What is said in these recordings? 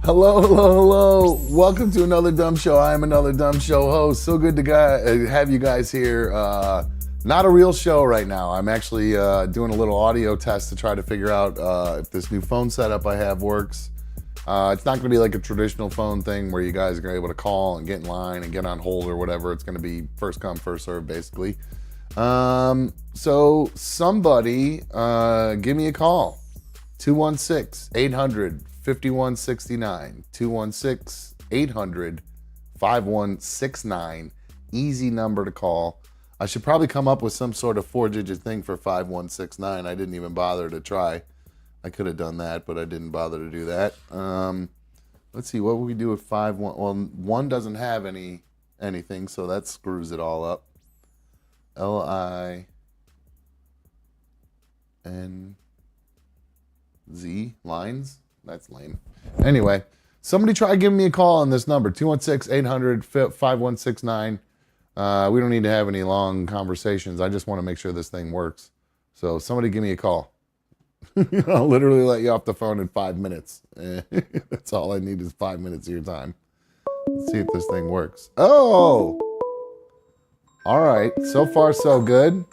Hello, hello, hello. Welcome to another Dumb Show. I am another Dumb Show host. So good to have you guys here. Not a real show right now. I'm actually doing a little audio test to try to figure out if this new phone setup I have works. It's not going to be like a traditional phone thing where you guys are able to call and get in line and get on hold or whatever. It's going to be first come, first serve, basically. So somebody give me a call. 216-800-5169. 216-800-5169. Easy number to call. I should probably come up with some sort of four-digit thing for 5169. I didn't even bother to try. I could have done that, but I didn't bother to do that. Let's see, what would we do with 51? Well, one doesn't have anything, so that screws it all up. LINZ lines? That's lame. Anyway, somebody try giving me a call on this number, 216-800-5169. We don't need to have any long conversations. I just want to make sure this thing works. So somebody give me a call. I'll literally let you off the phone in 5 minutes. That's all I need is 5 minutes of your time. Let's see if this thing works. Oh! All right. So far, so good.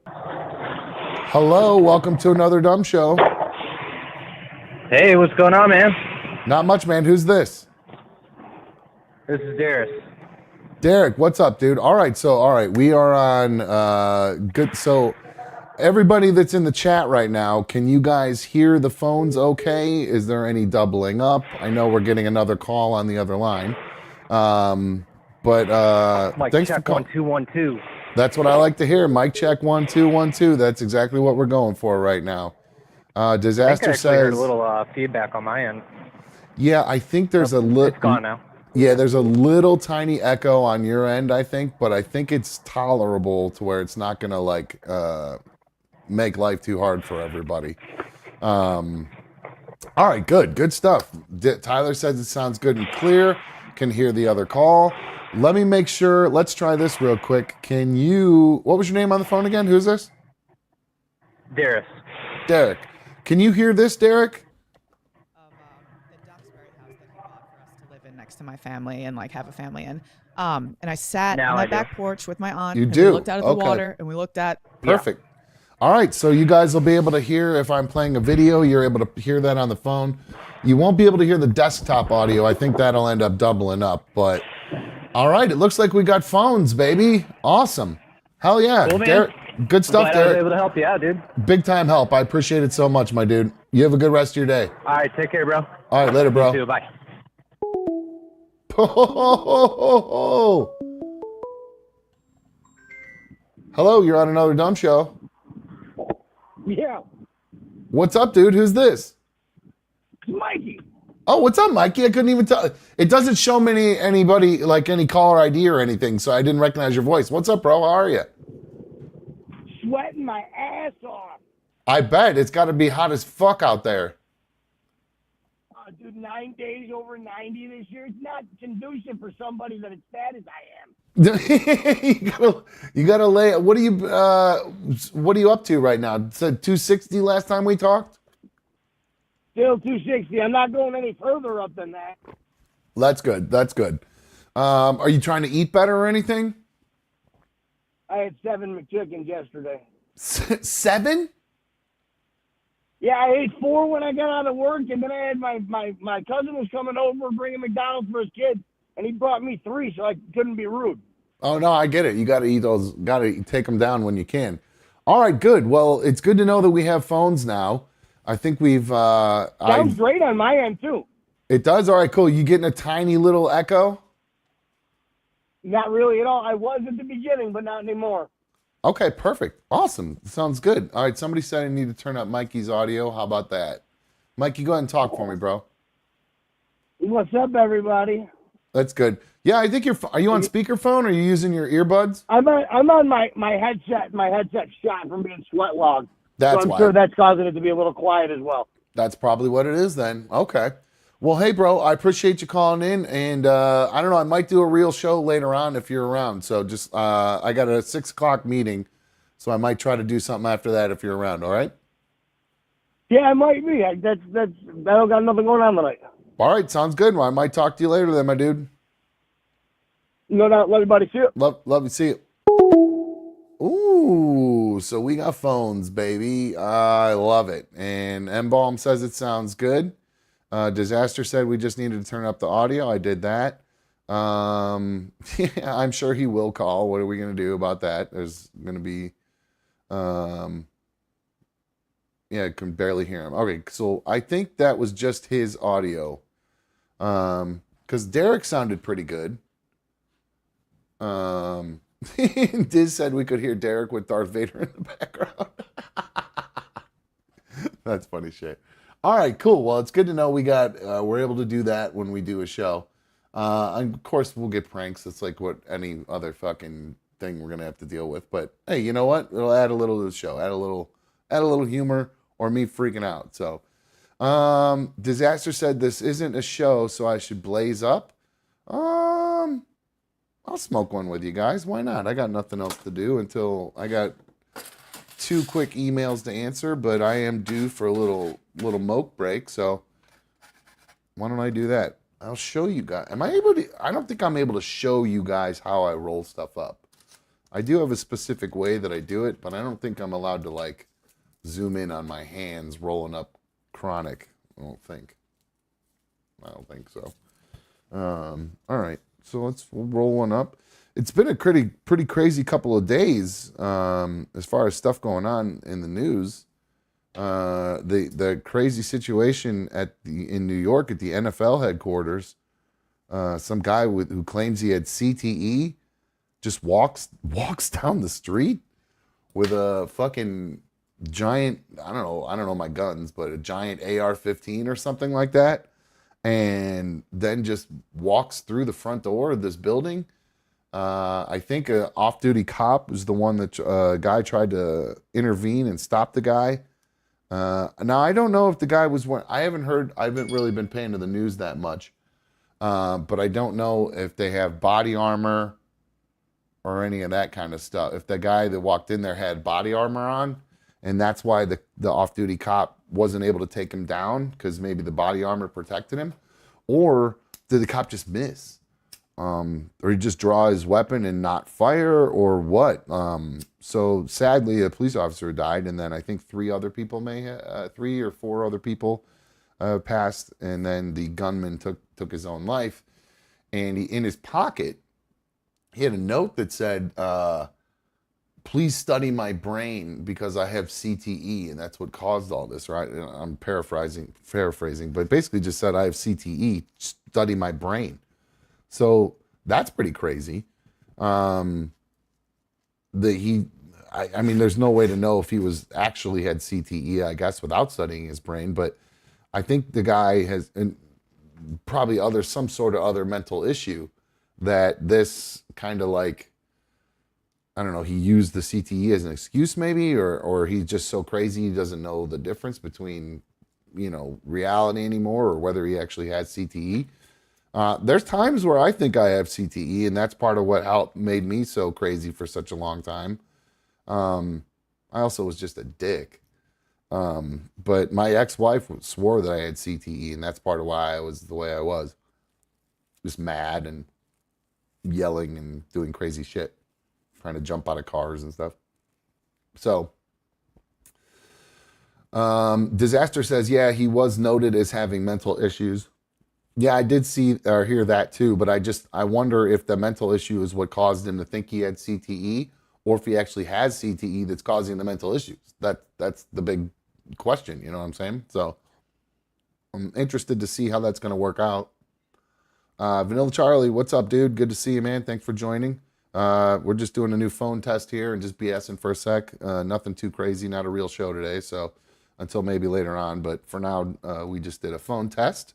Hello. Welcome to another Dumb Show. Hey, what's going on, man? Not much, man. Who's this? This is Darius. Derek, what's up, dude? All right. We are on good. So everybody that's in the chat right now, can you guys hear the phones okay? Is there any doubling up? I know we're getting another call on the other line. But Mike, thanks check for calling. 1212. That's what I like to hear. Mic check 1212. That's exactly what we're going for right now. Disaster I actually heard says a little feedback on my end. yeah, I think there's a little. It's gone now. Yeah, there's a little tiny echo on your end, I think, but I think it's tolerable to where it's not gonna like make life too hard for everybody. All right, good stuff. Tyler says it sounds good and clear. Can hear the other call. Let me make sure. Let's try this real quick. Can you? What was your name on the phone again? Who's this? Darius. Derek. Can you hear this, Derek? The Duxbury house that he bought for us to live in next to my family and like have a family in. And I sat Now on my I do. back porch with my aunt. You and do? We looked out at the Okay. water and we looked at. Perfect. All right, so you guys will be able to hear if I'm playing a video, you're able to hear that on the phone. You won't be able to hear the desktop audio. I think that'll end up doubling up, but all right, it looks like we got phones, baby. Awesome. Hell yeah. Cool, man. Derek, good stuff, Glad I was Derek. able to help you out, dude. Big time help. I appreciate it so much, my dude. You have a good rest of your day. All right, take care, bro. All right, later, bro. You too, bye. Hello, you're on another Dumb Show. Yeah, What's up, dude? Who's this? Mikey. Oh, what's up, Mikey? I couldn't even tell. It doesn't show me anybody, like any caller ID or anything, so I didn't recognize your voice. What's up, bro? How are you? Sweating my ass off. I bet. It's got to be hot as fuck out there. Dude, 9 days over 90 this year. It's not conducive for somebody that as fat as I am. you gotta lay. What are you up to right now? It said 260 last time we talked. Still 260. I'm not going any further up than that. That's good. That's good. Are you trying to eat better or anything? I had 7 McChickens yesterday. 7? Yeah, I ate 4 when I got out of work, and then I had my cousin was coming over bringing McDonald's for his kids, and he brought me 3, so I couldn't be rude. Oh no, I get it. You got to eat those. Got to take them down when you can. All right, good. Well, it's good to know that we have phones now. I think we've. Sounds great on my end too. It does. All right, cool. You getting a tiny little echo? Not really at all. I was at the beginning, but not anymore. Okay, perfect. Awesome. Sounds good. All right, somebody said I need to turn up Mikey's audio. How about that? Mikey, go ahead and talk for me, bro. What's up, everybody? That's good. Yeah, I think are you on speakerphone or are you using your earbuds? I'm on my headset. My headset's shot from being sweat logged. That's so I'm why. sure that's causing it to be a little quiet as well. That's probably what it is then. Okay. Well, hey, bro, I appreciate you calling in. And I don't know, I might do a real show later on if you're around. So just, I got a 6 o'clock meeting. So I might try to do something after that if you're around. All right? Yeah, it might be. I don't got nothing going on tonight. All right, sounds good. Well, I might talk to you later then, my dude. No doubt. Love everybody. See you. Love you. See you. Ooh, so we got phones, baby. I love it. And Embalm says it sounds good. Disaster said we just needed to turn up the audio. I did that. Yeah, I'm sure he will call. What are we going to do about that? There's going to be, yeah, I can barely hear him. Okay, so I think that was just his audio. Because Derek sounded pretty good. Diz said we could hear Derek with Darth Vader in the background. That's funny shit. All right, cool. Well, it's good to know we're able to do that when we do a show. And of course, we'll get pranks. It's like what any other fucking thing we're gonna have to deal with. But hey, you know what? It'll add a little to the show. Add a little humor or me freaking out. So, Disaster said this isn't a show, so I should blaze up. I'll smoke one with you guys. Why not? I got nothing else to do until I got 2 quick emails to answer, but I am due for a little moke break, so why don't I do that? I'll show you guys. Am I able to? I don't think I'm able to show you guys how I roll stuff up. I do have a specific way that I do it, but I don't think I'm allowed to like zoom in on my hands rolling up chronic. I don't think so. All right. So let's roll one up. It's been a pretty crazy couple of days as far as stuff going on in the news. The crazy situation in New York at the NFL headquarters. Some guy who claims he had CTE just walks down the street with a fucking giant, I don't know my guns, but a giant AR-15 or something like that. And then just walks through the front door of this building. I think an off-duty cop was the one that a guy tried to intervene and stop the guy. Now, I don't know if the guy was one. I haven't really been paying to the news that much. But I don't know if they have body armor or any of that kind of stuff. If the guy that walked in there had body armor on, and that's why the off-duty cop wasn't able to take him down because maybe the body armor protected him, or did the cop just miss, or he just draw his weapon and not fire, or what? So sadly, a police officer died, and then I think 3 or 4 other people passed, and then the gunman took his own life, and in his pocket he had a note that said, please study my brain because I have CTE, and that's what caused all this, right? I'm paraphrasing, but basically just said I have CTE, study my brain. So that's pretty crazy. I mean, there's no way to know if he was actually had CTE, I guess, without studying his brain, but I think the guy has probably some sort of other mental issue that this kind of like, I don't know, he used the CTE as an excuse maybe, or he's just so crazy he doesn't know the difference between, reality anymore, or whether he actually has CTE. There's times where I think I have CTE, and that's part of what made me so crazy for such a long time. I also was just a dick. But my ex-wife swore that I had CTE, and that's part of why I was the way I was. Just mad and yelling and doing crazy shit. Trying to jump out of cars and stuff. So, Disaster says, yeah, he was noted as having mental issues. Yeah, I did see or hear that too, but I wonder if the mental issue is what caused him to think he had CTE, or if he actually has CTE that's causing the mental issues. That's the big question, you know what I'm saying? So, I'm interested to see how that's going to work out. Vanilla Charlie, what's up, dude? Good to see you, man. Thanks for joining. We're just doing a new phone test here and just BSing for a sec. Nothing too crazy, not a real show today, so until maybe later on. But for now, we just did a phone test.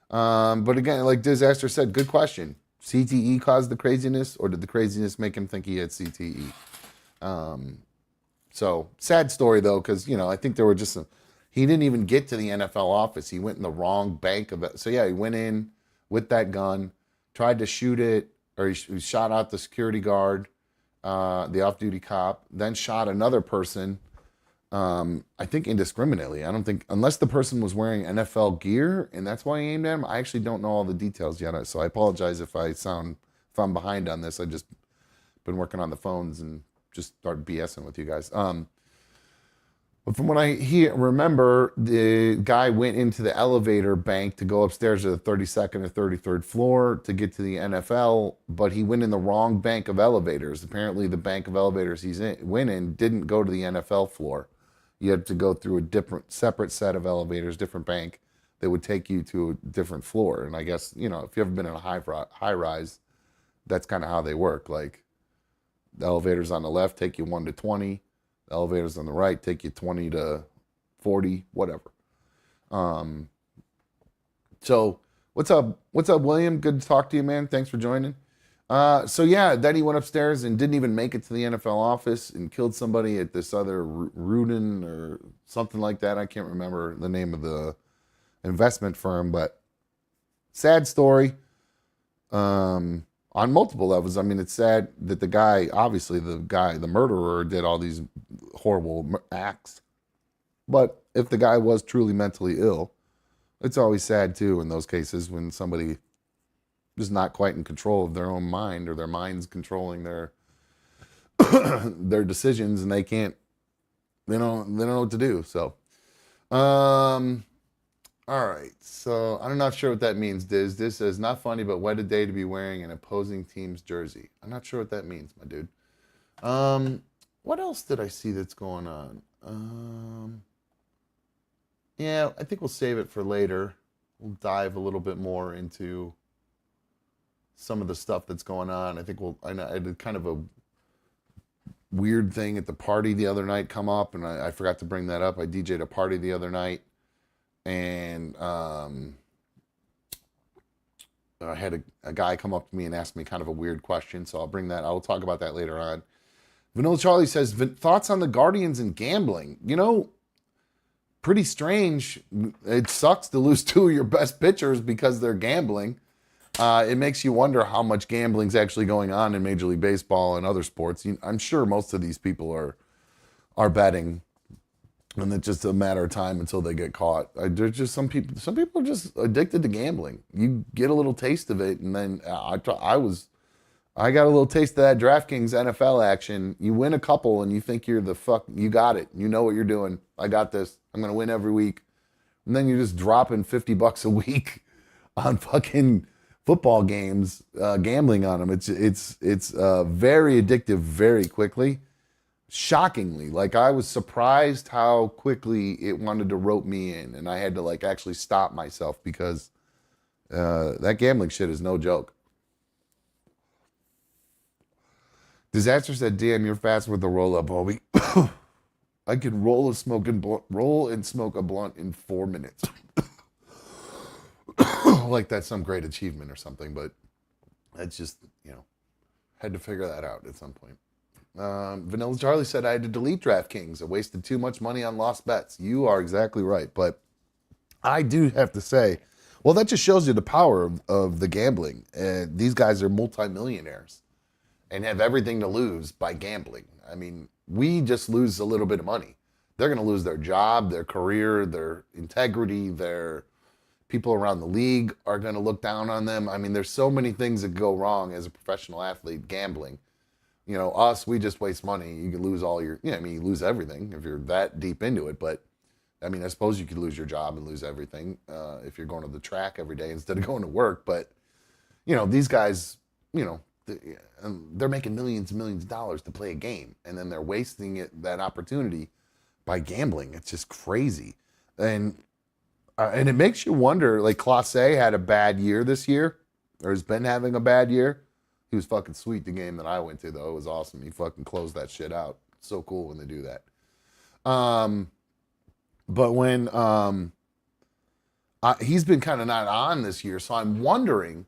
But again, like Disaster said, good question. CTE caused the craziness, or did the craziness make him think he had CTE? So sad story though, because I think there were just he didn't even get to the NFL office. He went in the wrong bank of it. So yeah, he went in with that gun, tried to shoot it, or he shot out the security guard, the off-duty cop, then shot another person I think indiscriminately. I don't think, unless the person was wearing NFL gear and that's why he aimed at him. I actually don't know all the details yet, so I apologize if I'm behind on this. I just been working on the phones and just started BSing with you guys. But from what I remember, the guy went into the elevator bank to go upstairs to the 32nd or 33rd floor to get to the NFL, but he went in the wrong bank of elevators. Apparently, the bank of elevators went in didn't go to the NFL floor. You had to go through a different, separate set of elevators, different bank that would take you to a different floor. And I guess, if you've ever been in a high rise, that's kind of how they work. Like the elevators on the left take you 1 to 20. The elevators on the right take you 20 to 40, whatever. So what's up? What's up, William? Good to talk to you, man. Thanks for joining. So yeah, then he went upstairs and didn't even make it to the NFL office and killed somebody at this other Rudin or something like that. I can't remember the name of the investment firm, but sad story. On multiple levels. I mean, it's sad that the guy, obviously the murderer, did all these horrible acts. But if the guy was truly mentally ill, it's always sad too in those cases when somebody is not quite in control of their own mind or their mind's controlling their their decisions and they don't know what to do. So, all right, so I'm not sure what that means, Diz. Diz says, not funny, but what a day to be wearing an opposing team's jersey. I'm not sure what that means, my dude. What else did I see that's going on? Yeah, I think we'll save it for later. We'll dive a little bit more into some of the stuff that's going on. I know I did kind of a weird thing at the party the other night come up, and I forgot to bring that up. I DJ'd a party the other night. And I had a guy come up to me and ask me kind of a weird question, so I'll talk about that later on. Vanilla Charlie says, thoughts on the Guardians and gambling? Pretty strange. It sucks to lose 2 of your best pitchers because they're gambling. It makes you wonder how much gambling's actually going on in Major League Baseball and other sports. I'm sure most of these people are betting. And it's just a matter of time until they get caught. There's just some people are just addicted to gambling. You get a little taste of it, and then I got a little taste of that DraftKings NFL action. You win a couple, and you think you got it. You know what you're doing. I got this. I'm gonna win every week, and then you're just dropping $50 a week on fucking football games, gambling on them. It's very addictive very quickly. Shockingly, like I was surprised how quickly it wanted to rope me in, and I had to like actually stop myself because that gambling shit is no joke. Disaster said, "Damn, you're fast with the roll up, homie. I can roll and smoke a blunt in 4 minutes." Like that's some great achievement or something, but that's just had to figure that out at some point. Vanilla Charlie said, I had to delete DraftKings. I wasted too much money on lost bets. You are exactly right. But I do have to say, well, that just shows you the power of the gambling. These guys are multimillionaires and have everything to lose by gambling. I mean, we just lose a little bit of money. They're going to lose their job, their career, their integrity, their people around the league are going to look down on them. I mean, there's so many things that go wrong as a professional athlete gambling. Us, we just waste money. You can lose all your, you lose everything if you're that deep into it. But, I mean, I suppose you could lose your job and lose everything if you're going to the track every day instead of going to work. But, these guys, they're making millions and millions of dollars to play a game. And then they're wasting that opportunity by gambling. It's just crazy. And it makes you wonder, like Clase had a bad year this year, or has been having a bad year. He was fucking sweet the game that I went to, though. It was awesome. He fucking closed that shit out. So cool when they do that. But when he's been kind of not on this year, so I'm wondering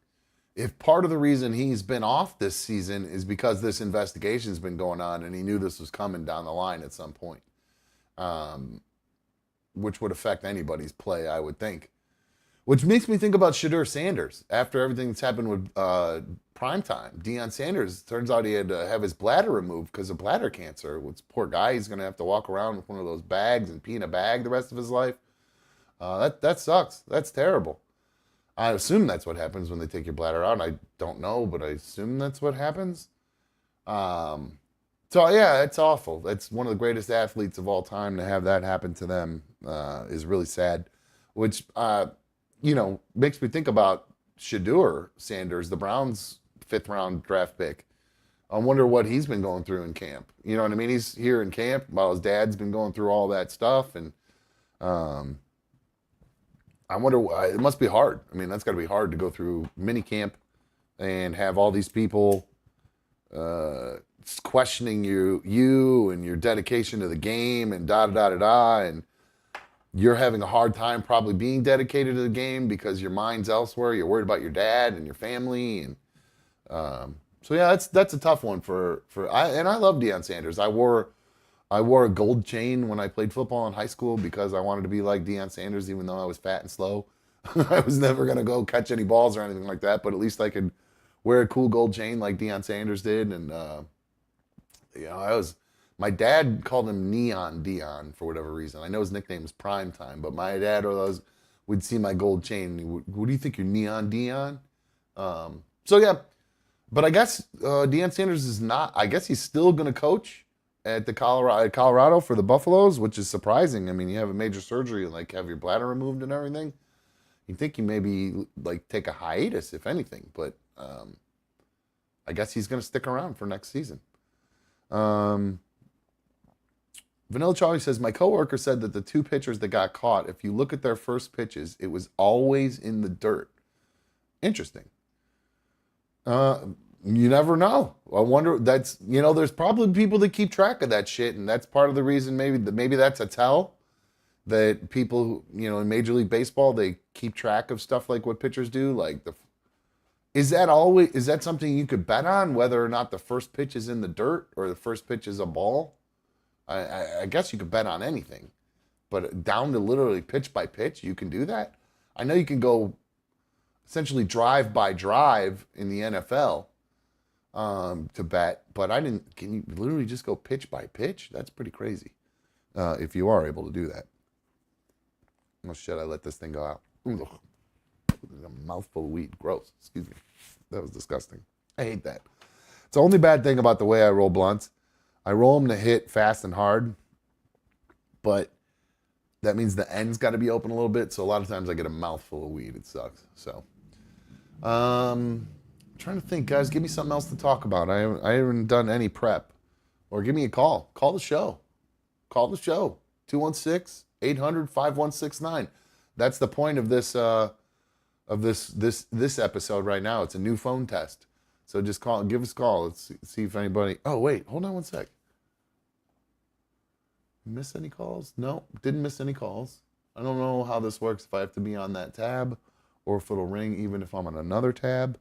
if part of the reason he's been off this season is because this investigation's been going on and he knew this was coming down the line at some point, which would affect anybody's play, I would think. Which makes me think about Shadur Sanders. After everything that's happened with Primetime, Deion Sanders, turns out he had to have his bladder removed because of bladder cancer. Which poor guy, he's going to have to walk around with one of those bags and pee in a bag the rest of his life. That sucks. That's terrible. I assume that's what happens when they take your bladder out. I don't know, but I assume that's what happens. So yeah, it's awful. That's one of the greatest athletes of all time. To have that happen to them is really sad. Which makes me think about Shadur Sanders, the Browns' 5th-round draft pick. I wonder what he's been going through in camp. You know what I mean? He's here in camp while his dad's been going through all that stuff, and I wonder. It must be hard. I mean, that's got to be hard to go through mini camp and have all these people questioning you and your dedication to the game and da da da da da, and you're having a hard time probably being dedicated to the game because your mind's elsewhere. You're worried about your dad and your family, and so yeah, that's a tough one for and I love Deion Sanders. I wore a gold chain when I played football in high school because I wanted to be like Deion Sanders, even though I was fat and slow. I was never gonna go catch any balls or anything like that, but at least I could wear a cool gold chain like Deion Sanders did, and my dad called him Neon Dion for whatever reason. I know his nickname is Prime Time, but my dad would see my gold chain. And he would, what do you think, you're Neon Dion? So yeah, but I guess Deion Sanders is not. I guess he's still going to coach at the Colorado for the Buffaloes, which is surprising. I mean, you have a major surgery, like have your bladder removed and everything. You'd think you maybe like take a hiatus, if anything, but I guess he's going to stick around for next season. Vanilla Charlie says, my coworker said that the 2 pitchers that got caught, if you look at their first pitches, it was always in the dirt. Interesting. You never know. I wonder, there's probably people that keep track of that shit, and that's part of the reason maybe that's a tell that people, in Major League Baseball, they keep track of stuff like what pitchers do. Like is that something you could bet on, whether or not the first pitch is in the dirt or the first pitch is a ball? I guess you could bet on anything, but down to literally pitch by pitch, you can do that. I know you can go essentially drive by drive in the NFL to bet, but can you literally just go pitch by pitch? That's pretty crazy if you are able to do that. Oh shit, I let this thing go out. Ugh. A mouthful of weed. Gross. Excuse me. That was disgusting. I hate that. It's the only bad thing about the way I roll blunts. I roll them to hit fast and hard, but that means the end's got to be open a little bit. So a lot of times I get a mouthful of weed. It sucks. So, trying to think, guys. Give me something else to talk about. I haven't done any prep, or give me a call. Call the show. Call the show. 216-800-5169. That's the point of this this episode right now. It's a new phone test. So just give us a call. Let's see if anybody. Oh wait, hold on one sec. Miss any calls? No, didn't miss any calls. I don't know how this works, if I have to be on that tab or if it'll ring even if I'm on another tab.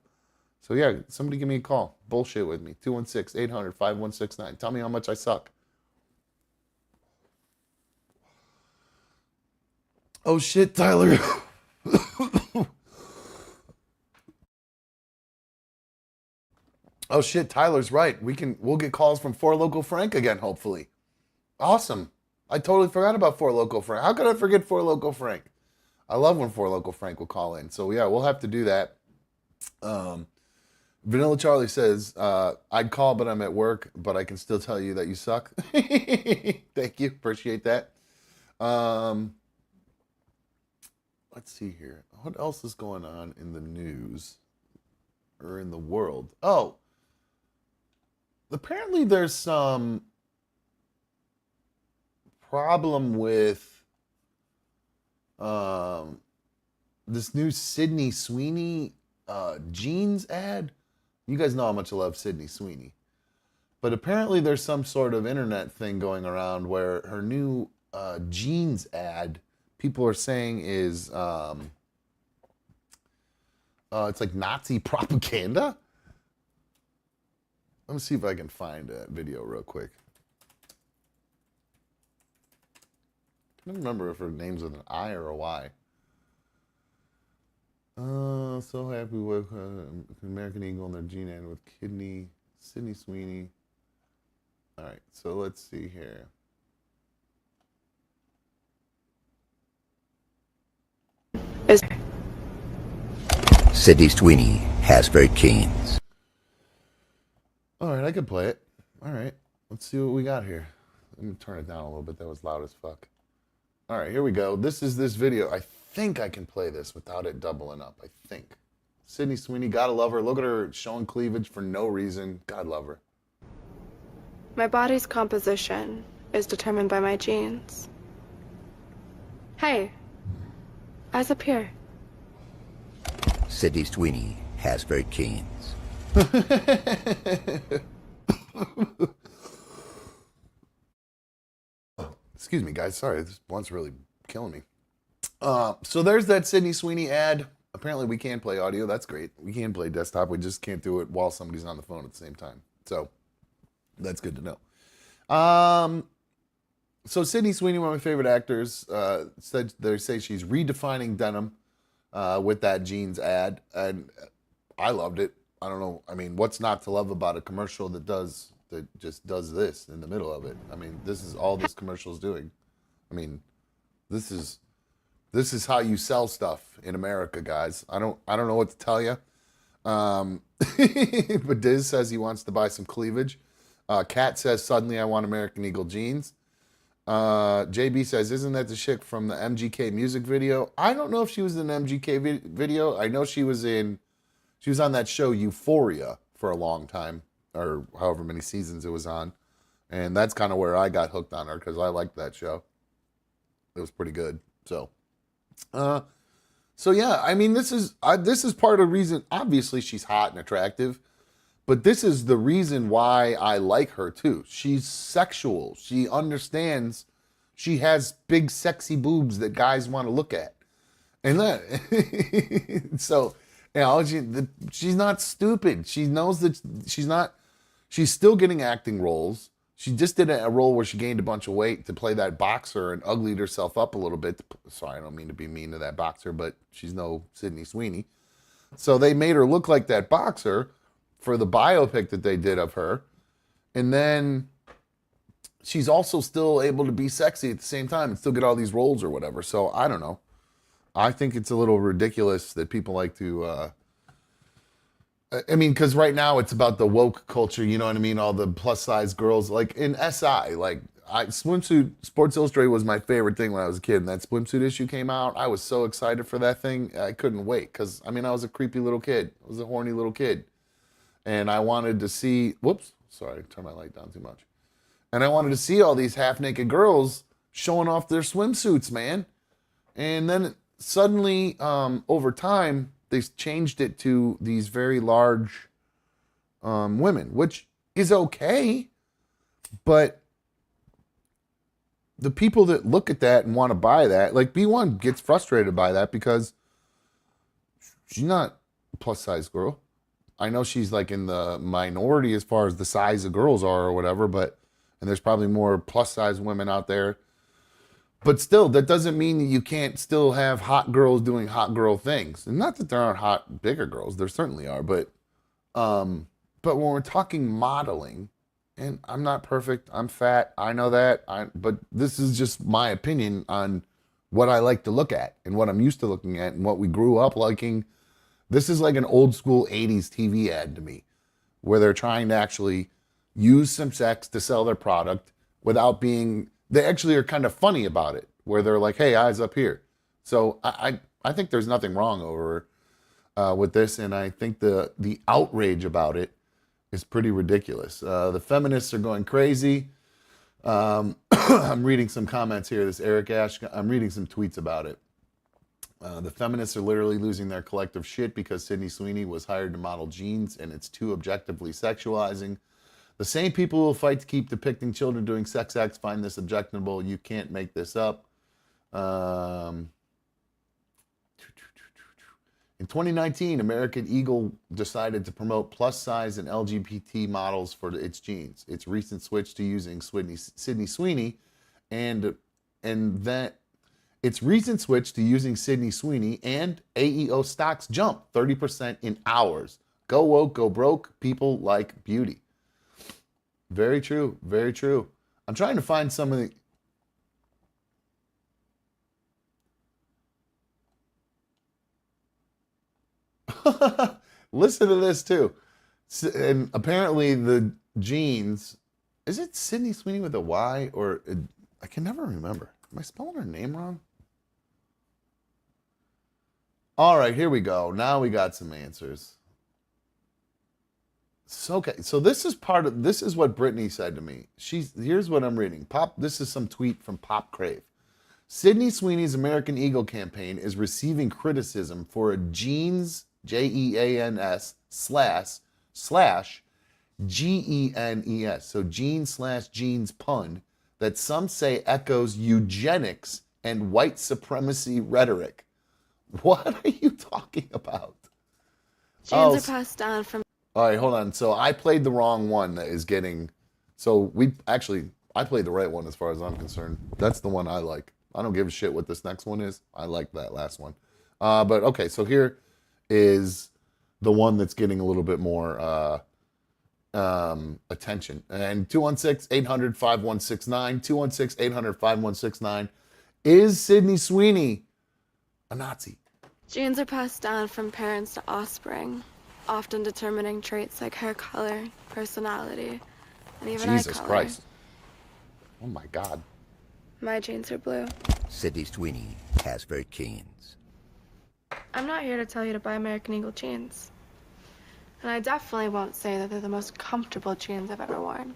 So yeah, somebody give me a call. Bullshit with me. 216-800-5169. Tell me how much I suck. Oh shit, Tyler. Oh shit, Tyler's right. We'll get calls from Four Local Frank again, hopefully. Awesome. I totally forgot about Four Local Frank. How could I forget Four Local Frank? I love when Four Local Frank will call in. So yeah, we'll have to do that. Vanilla Charlie says, I'd call, but I'm at work, but I can still tell you that you suck. Thank you. Appreciate that. Let's see here. What else is going on in the news or in the world? Oh, apparently there's some problem with this new Sydney Sweeney jeans ad. You guys know how much I love Sydney Sweeney. But apparently there's some sort of internet thing going around where her new jeans ad, people are saying is it's like Nazi propaganda. Let me see if I can find a video real quick. I don't remember if her name's with an I or a Y. So happy with American Eagle and their gene and with kidney, Sydney Sweeney. All right, so let's see here. Sydney Sweeney has very Keynes. All right, I can play it. All right, let's see what we got here. Let me turn it down a little bit. That was loud as fuck. All right, here we go. This is this video. I think I can play this without it doubling up. I think. Sydney Sweeney, gotta love her. Look at her showing cleavage for no reason. God love her. My body's composition is determined by my genes. Hey, eyes up here. Sydney Sweeney has very Keynes. Excuse me, guys. Sorry, this blunt's really killing me. So there's that Sydney Sweeney ad. Apparently, we can play audio. That's great. We can play desktop. We just can't do it while somebody's on the phone at the same time. So that's good to know. So Sydney Sweeney, one of my favorite actors, said they say she's redefining denim with that jeans ad, and I loved it. I don't know. I mean, what's not to love about a commercial that just does this in the middle of it? I mean, this is all this commercial is doing. I mean, this is how you sell stuff in America, guys. I don't know what to tell you. But Diz says he wants to buy some cleavage. Kat says suddenly I want American Eagle jeans. JB says, isn't that the chick from the MGK music video? I don't know if she was in the MGK video. I know she was on that show Euphoria for a long time, or however many seasons it was on. And that's kind of where I got hooked on her because I liked that show. It was pretty good. So yeah, I mean, this is part of the reason. Obviously, she's hot and attractive, but this is the reason why I like her too. She's sexual. She understands. She has big, sexy boobs that guys want to look at, and that. So, you know, she's not stupid. She knows that she's not. She's still getting acting roles. She just did a role where she gained a bunch of weight to play that boxer and uglied herself up a little bit. Sorry, I don't mean to be mean to that boxer, but she's no Sydney Sweeney. So they made her look like that boxer for the biopic that they did of her. And then she's also still able to be sexy at the same time and still get all these roles or whatever. So I don't know. I think it's a little ridiculous that people like to... I mean, because right now it's about the woke culture, you know what I mean? All the plus size girls, like in SI, like swimsuit, Sports Illustrated was my favorite thing when I was a kid. And that swimsuit issue came out. I was so excited for that thing. I couldn't wait because, I mean, I was a creepy little kid. I was a horny little kid. And I wanted to see, whoops, sorry, turn my light down too much. And I wanted to see all these half naked girls showing off their swimsuits, man. And then suddenly, over time, they changed it to these very large women, which is okay. But the people that look at that and want to buy that, like B1 gets frustrated by that because she's not a plus size girl. I know she's like in the minority as far as the size of girls are or whatever, and there's probably more plus size women out there. But still, that doesn't mean that you can't still have hot girls doing hot girl things. And not that there aren't hot, bigger girls. There certainly are. But when we're talking modeling, and I'm not perfect. I'm fat. I know that. But this is just my opinion on what I like to look at and what I'm used to looking at and what we grew up liking. This is like an old school 80s TV ad to me, where they're trying to actually use some sex to sell their product without being... They actually are kind of funny about it, where they're like, hey, eyes up here. So I think there's nothing wrong with this, and I think the outrage about it is pretty ridiculous. The feminists are going crazy. I'm reading some comments here. This Eric Ash, I'm reading some tweets about it. The feminists are literally losing their collective shit because Sydney Sweeney was hired to model jeans, and it's too objectively sexualizing. The same people who will fight to keep depicting children doing sex acts find this objectionable. You can't make this up. In 2019, American Eagle decided to promote plus size and LGBT models for its jeans. Its recent switch to using Sydney Sweeney and Its recent switch to using Sydney Sweeney and AEO stocks jumped 30% in hours. Go woke, go broke. People like beauty. Very true. Very true. I'm trying to find some of the. Listen to this too. And apparently the jeans. Is it Sydney Sweeney with a Y or I can never remember. Am I spelling her name wrong? All right, here we go. Now we got some answers. So, okay, so this is what Brittany said to me. Here's what I'm reading. This is some tweet from Pop Crave. Sydney Sweeney's American Eagle campaign is receiving criticism for a jeans JEANS slash GENES, so jeans/jeans pun that some say echoes eugenics and white supremacy rhetoric. What are you talking about? Genes are passed down from. All right, hold on. So I played the wrong one that is getting. So I played the right one as far as I'm concerned. That's the one I like. I don't give a shit what this next one is. I like that last one. But okay, so here is the one that's getting a little bit more attention. And 216-800-5169, 216-800-5169. Is Sydney Sweeney a Nazi? Genes are passed down from parents to offspring, often determining traits like hair color, personality, and even eye Jesus color. Christ. Oh my God. My genes are blue. Sydney Sweeney has very keens. I'm not here to tell you to buy American Eagle jeans. And I definitely won't say that they're the most comfortable jeans I've ever worn.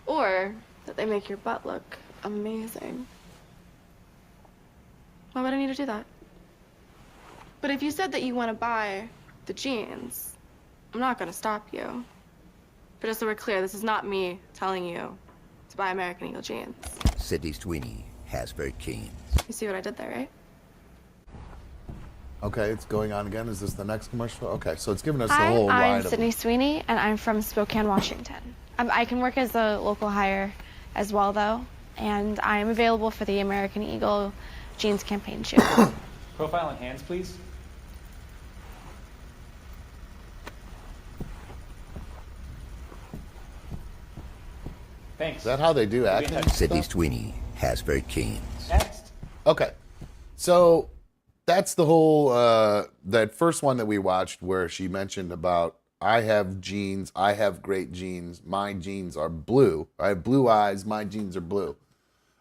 Or that they make your butt look amazing. Why would I need to do that? But if you said that you want to buy the jeans, I'm not going to stop you. But just so we're clear, this is not me telling you to buy American Eagle jeans. Sydney Sweeney has very keens. You see what I did there, right? Okay, it's going on again. Is this the next commercial? Okay, so it's giving us the Hi, whole I'm ride of Sydney Sweeney, and I'm from Spokane, Washington. I can work as a local hire as well, though, and I'm available for the American Eagle jeans campaign shoot. Profile and hands, please. Thanks. Is that how they do acting? Sydney Sweeney has very keens. Next. Okay, so that's the whole that first one that we watched where she mentioned about I have genes, I have great genes, my genes are blue. I have blue eyes, my genes are blue.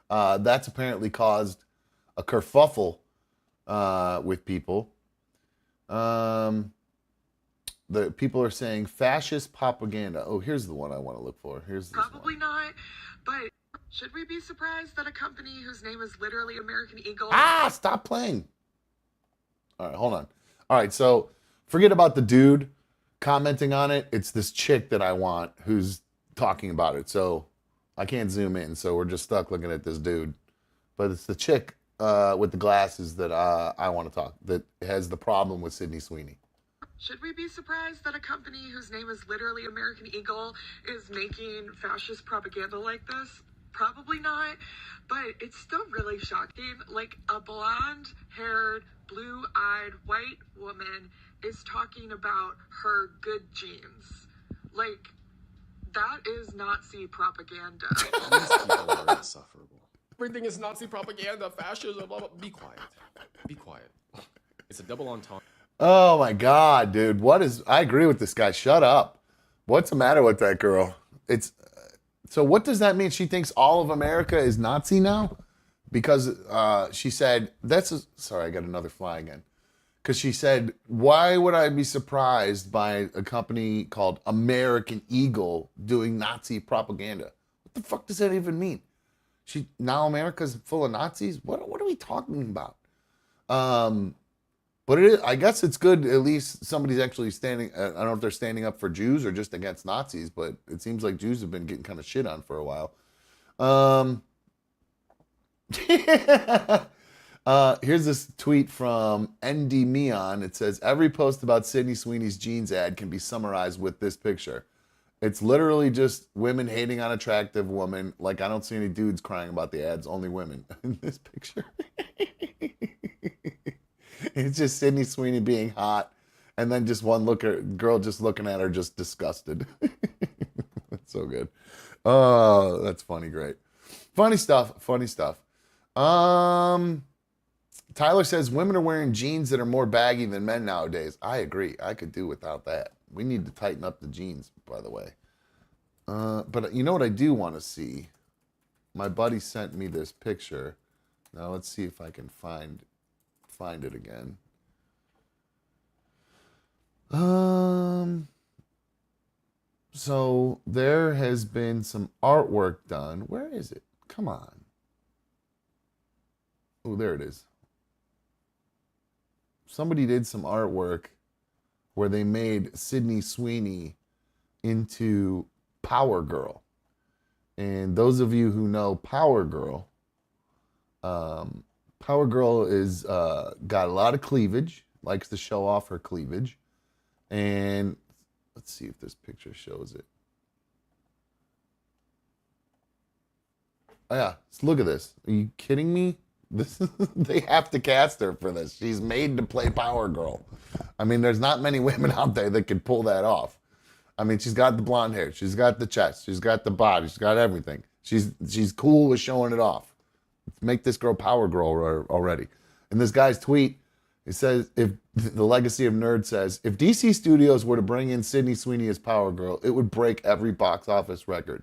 That's apparently caused a kerfuffle with people. The people are saying fascist propaganda. Oh, here's the one I want to look for. Here's this Probably one. not, but should we be surprised that a company whose name is literally American Eagle... Stop playing. All right, hold on. All right, so forget about the dude commenting on it. It's this chick that I want who's talking about it. So I can't zoom in, so we're just stuck looking at this dude. But it's the chick with the glasses that I want to talk, that has the problem with Sydney Sweeney. Should we be surprised that a company whose name is literally American Eagle is making fascist propaganda like this? Probably not, but it's still really shocking. Like, a blonde-haired, blue-eyed white woman is talking about her good genes. Like, that is Nazi propaganda. These people are insufferable. Everything is Nazi propaganda, fascism, blah, blah. Be quiet. Be quiet. It's a double entendre. Oh my God, dude. I agree with this guy. Shut up. What's the matter with that girl? So what does that mean? She thinks all of America is Nazi now? Because she said, sorry, I got another fly again. Because she said, why would I be surprised by a company called American Eagle doing Nazi propaganda? What the fuck does that even mean? Now America's full of Nazis? What are we talking about? But I guess it's good. At least somebody's actually standing. I don't know if they're standing up for Jews or just against Nazis, but it seems like Jews have been getting kind of shit on for a while. Here's this tweet from ND Meon. It says, every post about Sydney Sweeney's jeans ad can be summarized with this picture. It's literally just women hating on attractive women. Like, I don't see any dudes crying about the ads, only women in this picture. It's just Sydney Sweeney being hot, and then just one girl just looking at her, just disgusted. That's so good. Oh, that's funny. Great. Funny stuff. Funny stuff. Tyler says women are wearing jeans that are more baggy than men nowadays. I agree. I could do without that. We need to tighten up the jeans, by the way. But you know what I do want to see? My buddy sent me this picture. Now let's see if I can find it again. So there has been some artwork done. Where is it? Come on. Oh, there it is. Somebody did some artwork where they made Sydney Sweeney into Power Girl. And those of you who know Power Girl, Power Girl is got a lot of cleavage, likes to show off her cleavage. And let's see if this picture shows it. Oh yeah, look at this. Are you kidding me? They have to cast her for this. She's made to play Power Girl. I mean, there's not many women out there that could pull that off. I mean, she's got the blonde hair, she's got the chest, she's got the body, she's got everything. She's cool with showing it off. Let's make this girl Power Girl already. And this guy's tweet, he says, if the Legacy of Nerd says, if DC Studios were to bring in Sydney Sweeney as Power Girl, it would break every box office record.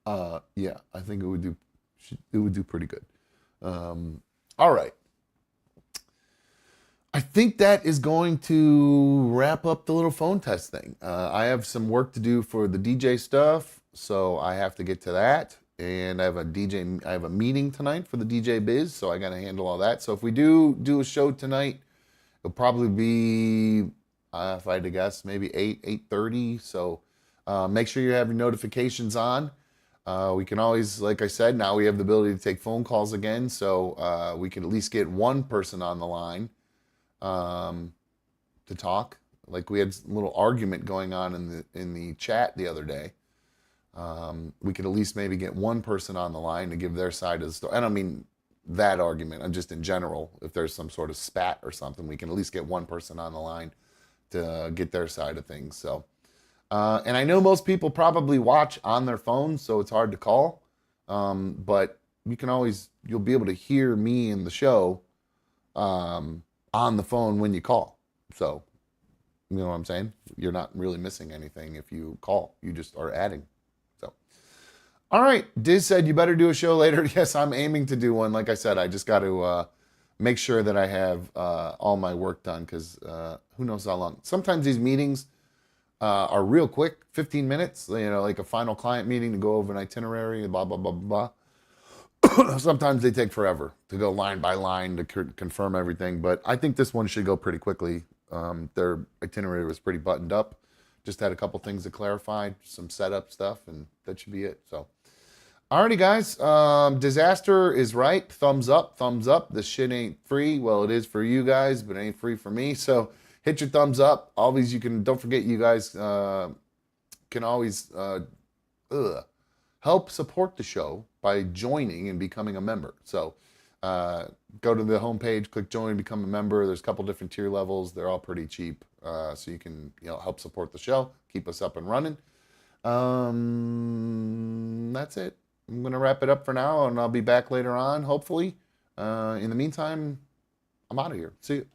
Yeah, I think it would do pretty good. All right. I think that is going to wrap up the little phone test thing. I have some work to do for the DJ stuff, so I have to get to that. And I have a meeting tonight for the DJ biz, so I got to handle all that. So if we do a show tonight, it'll probably be, if I had to guess, maybe 8:30. So make sure you have your notifications on. We can always, like I said, now we have the ability to take phone calls again, so we can at least get one person on the line to talk. Like we had a little argument going on in the chat the other day. We could at least maybe get one person on the line to give their side of the story. I don't mean that argument. I'm just in general. If there's some sort of spat or something, we can at least get one person on the line to get their side of things. So. And I know most people probably watch on their phones, so it's hard to call. But you'll be able to hear me in the show on the phone when you call. So, you know what I'm saying? You're not really missing anything if you call. You just are adding. So, all right. Diz said you better do a show later. Yes, I'm aiming to do one. Like I said, I just got to make sure that I have all my work done because who knows how long. Sometimes these meetings are real quick, 15 minutes, like a final client meeting to go over an itinerary, blah, blah, blah, blah, blah. Sometimes they take forever to go line by line to confirm everything, but I think this one should go pretty quickly. Their itinerary was pretty buttoned up. Just had a couple things to clarify, some setup stuff, and that should be it. So, alrighty, guys. Disaster is right. Thumbs up, thumbs up. This shit ain't free. Well, it is for you guys, but it ain't free for me. So, hit your thumbs up. Always, don't forget, you guys can always help support the show by joining and becoming a member. So go to the homepage, click join, become a member. There's a couple different tier levels. They're all pretty cheap. So you can help support the show, keep us up and running. That's it. I'm going to wrap it up for now, and I'll be back later on, hopefully. In the meantime, I'm out of here. See you.